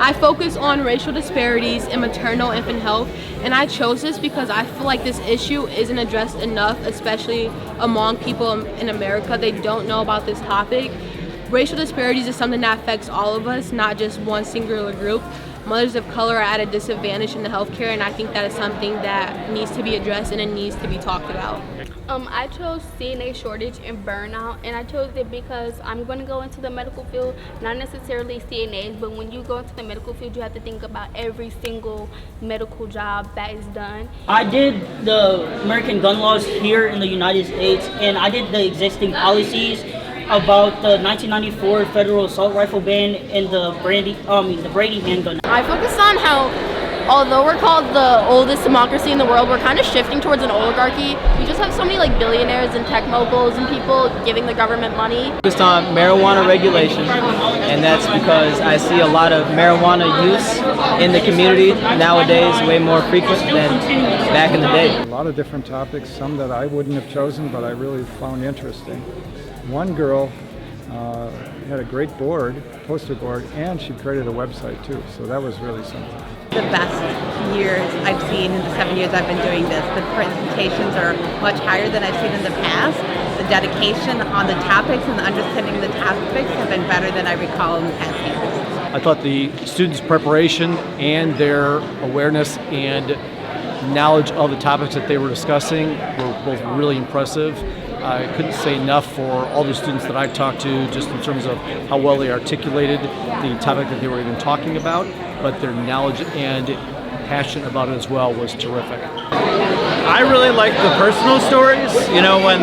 I focus on racial disparities in maternal infant health, and I chose this because I feel like this issue isn't addressed enough, especially among people in America. They don't know about this topic. Racial disparities is something that affects all of us, not just one singular group. Mothers of color are at a disadvantage in the healthcare, and I think that is something that needs to be addressed and it needs to be talked about. I chose CNA shortage and burnout, and I chose it because I'm going to go into the medical field, not necessarily CNAs, but when you go into the medical field, you have to think about every single medical job that is done. I did the American gun laws here in the United States, and I did the existing policies about the 1994 federal assault rifle ban and the Brady handgun. I focused on how, although we're called the oldest democracy in the world, we're kind of shifting towards an oligarchy. We just have so many like billionaires and tech moguls and people giving the government money. Focused on marijuana regulation, and that's because I see a lot of marijuana use in the community nowadays, way more frequent than back in the day. A lot of different topics, some that I wouldn't have chosen, but I really found interesting. One girl had a great board, poster board, and she created a website too, so that was really something. The best years I've seen in the 7 years I've been doing this. The presentations are much higher than I've seen in the past. The dedication on the topics and the understanding of the topics have been better than I recall in the past years. I thought the students' preparation and their awareness and knowledge of the topics that they were discussing were both really impressive. I couldn't say enough for all the students that I talked to, just in terms of how well they articulated the topic that they were even talking about, but their knowledge and passion about it as well was terrific. I really like the personal stories, you know, when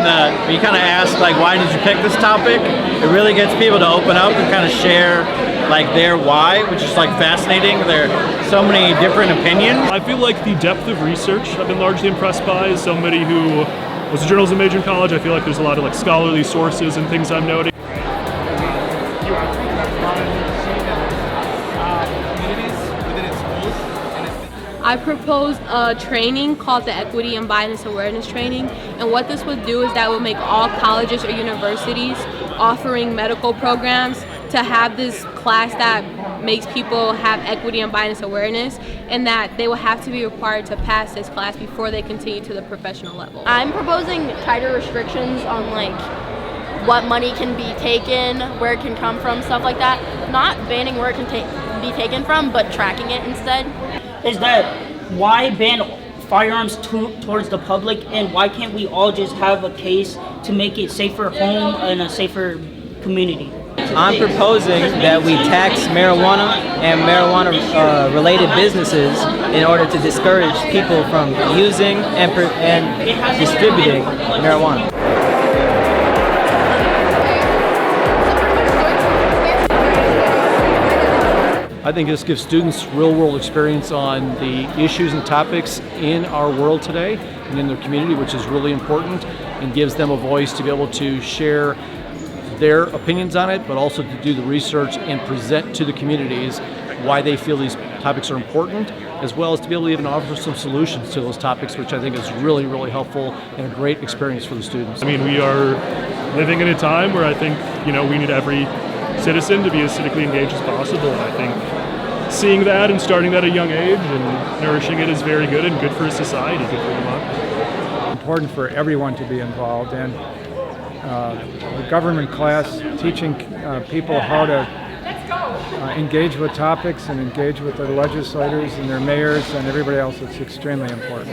you kind of ask, like, why did you pick this topic? It really gets people to open up and kind of share, like, their why, which is, like, fascinating. There are so many different opinions. I feel like the depth of research I've been largely impressed by. As somebody who was a journalism major in college, I feel like there's a lot of, like, scholarly sources and things I'm noting. I proposed a training called the Equity and Bias Awareness Training, and what this would do is that would make all colleges or universities offering medical programs to have this class that makes people have equity and bias awareness, and that they will have to be required to pass this class before they continue to the professional level. I'm proposing tighter restrictions on like what money can be taken, where it can come from, stuff like that. Not banning where it can be taken from, but tracking it instead. Is that why ban firearms towards the public, and why can't we all just have a case to make it safer home and a safer community? I'm proposing that we tax marijuana and marijuana related businesses in order to discourage people from using and distributing marijuana. I think this gives students real-world experience on the issues and topics in our world today and in their community, which is really important, and gives them a voice to be able to share their opinions on it, but also to do the research and present to the communities why they feel these topics are important, as well as to be able to even offer some solutions to those topics, which I think is really, really helpful and a great experience for the students. I mean, we are living in a time where I think, you know, we need every citizen to be as civically engaged as possible, and I think seeing that and starting that at a young age and nourishing it is very good and good for society, good for democracy. Important for everyone to be involved, and the government class teaching people how to engage with topics and engage with their legislators and their mayors and everybody else. It's extremely important.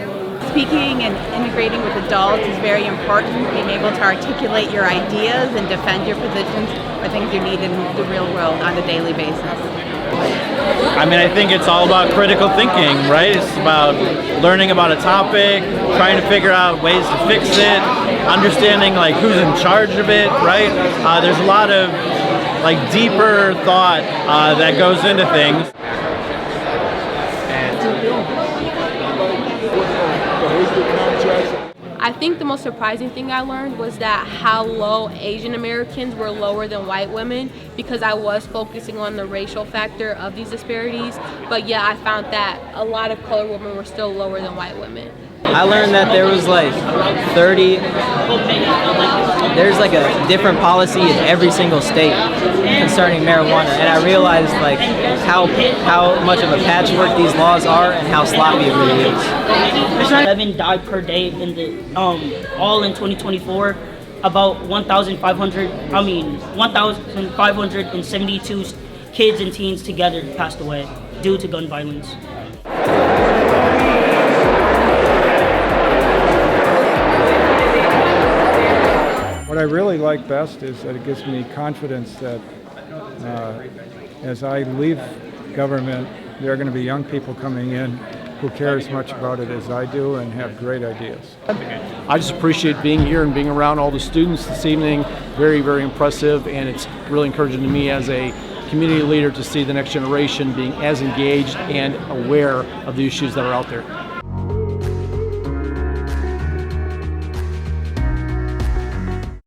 Speaking and integrating with adults is very important. Being able to articulate your ideas and defend your positions are things you need in the real world on a daily basis. I mean, I think it's all about critical thinking, right? It's about learning about a topic, trying to figure out ways to fix it, understanding like who's in charge of it, right? There's a lot of like deeper thought that goes into things. I think the most surprising thing I learned was that how low Asian Americans were lower than white women, because I was focusing on the racial factor of these disparities. But yeah, I found that a lot of colored women were still lower than white women. I learned that there was like 30, there's like a different policy in every single state concerning marijuana, and I realized like how much of a patchwork these laws are and how sloppy it really is. 7 died per day in the all in 2024. About 1,572 kids and teens together passed away due to gun violence. What I really like best is that it gives me confidence that as I leave government, there are going to be young people coming in who care as much about it as I do and have great ideas. I just appreciate being here and being around all the students this evening. Very, very impressive, and it's really encouraging to me as a community leader to see the next generation being as engaged and aware of the issues that are out there.